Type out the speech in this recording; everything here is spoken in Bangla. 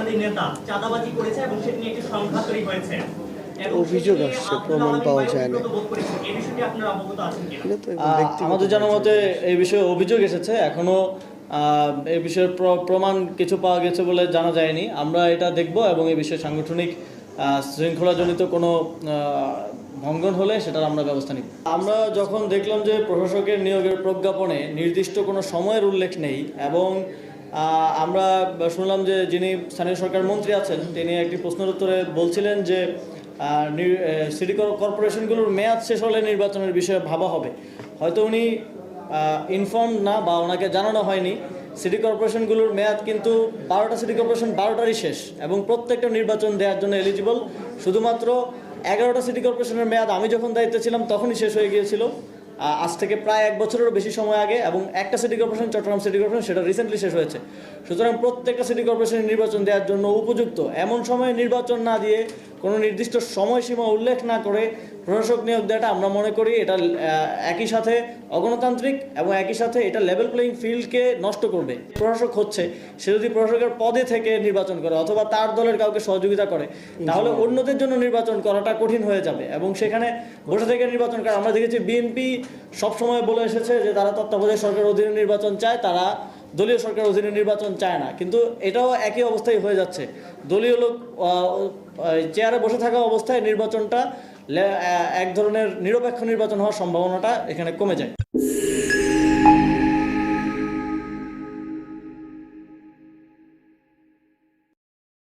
আপনাদের নেতা চাঁদাবাজি করেছে এবং সেটি নিয়ে একটি সংঘাত তৈরি হয়েছে। অভিযোগ আসছে, প্রমাণ পাওয়া যায় না। এই বিষয়টি আপনারা অবগত আছেন কিনা? এটা তো ব্যক্তিগত আমাদের জানার মতে এই বিষয়ে অভিযোগ এসেছে, এখনো এই বিষয়ে প্রমাণ কিছু পাওয়া গেছে বলে জানা যায়নি। আমরা এটা দেখব এবং এই বিষয়ে সাংগঠনিক শৃঙ্খলাজনিত কোনো ভঙ্গন হলে সেটার আমরা ব্যবস্থা নিব। আমরা যখন দেখলাম যে প্রশাসকের নিয়োগের প্রজ্ঞাপনে নির্দিষ্ট কোনো সময়ের উল্লেখ নেই এবং আমরা শুনলাম যে যিনি স্থানীয় সরকার মন্ত্রী আছেন তিনি একটি প্রশ্নের উত্তরে বলছিলেন যে সিটি কর্পোরেশনগুলোর মেয়াদ শেষ হলে নির্বাচনের বিষয়ে ভাবা হবে। হয়তো উনি ইনফর্ম না বা ওনাকে জানানো হয়নি। সিটি কর্পোরেশনগুলোর মেয়াদ কিন্তু 12টা সিটি কর্পোরেশন 12টারই শেষ এবং প্রত্যেকটা নির্বাচন দেওয়ার জন্য এলিজিবল। শুধুমাত্র 11টা সিটি কর্পোরেশনের মেয়াদ আমি যখন দায়িত্বে ছিলাম তখনই শেষ হয়ে গিয়েছিল, আজ থেকে প্রায় 1 বছরেরও বেশি সময় আগে, এবং একটা city corporation Chittagong city corporation সেটা রিসেন্টলি শেষ হয়েছে। সুতরাং প্রত্যেকটা সিটি কর্পোরেশনের নির্বাচন দেওয়ার জন্য উপযুক্ত। এমন সময়ে নির্বাচন না দিয়ে কোনো নির্দিষ্ট সময়সীমা উল্লেখ না করে প্রশাসক নিয়োগ দেওয়াটা আমরা মনে করি এটা একই সাথে অগণতান্ত্রিক এবং একই সাথে এটা লেভেল প্লেইং ফিল্ডকে নষ্ট করবে। প্রশাসক হচ্ছে সে যদি প্রশাসকের পদে থেকে নির্বাচন করে অথবা তার দলের কাউকে সহযোগিতা করে তাহলে অন্যদের জন্য নির্বাচন করাটা কঠিন হয়ে যাবে এবং সেখানে বসে থেকে নির্বাচন করা। আমরা দেখেছি বিএনপি সবসময় বলে এসেছে যে তারা তত্ত্বাবধায়ক সরকারের অধীনে নির্বাচন চায়, তারা দলীয় সরকারের অধীনে নির্বাচন চায় না। কিন্তু এটাও একই অবস্থায় হয়ে যাচ্ছে। দলীয় লোক চেয়ারে বসে থাকা অবস্থায় নির্বাচনটা এক ধরনের নিরপেক্ষ নির্বাচন হওয়ার সম্ভাবনাটা এখানে কমে যায়।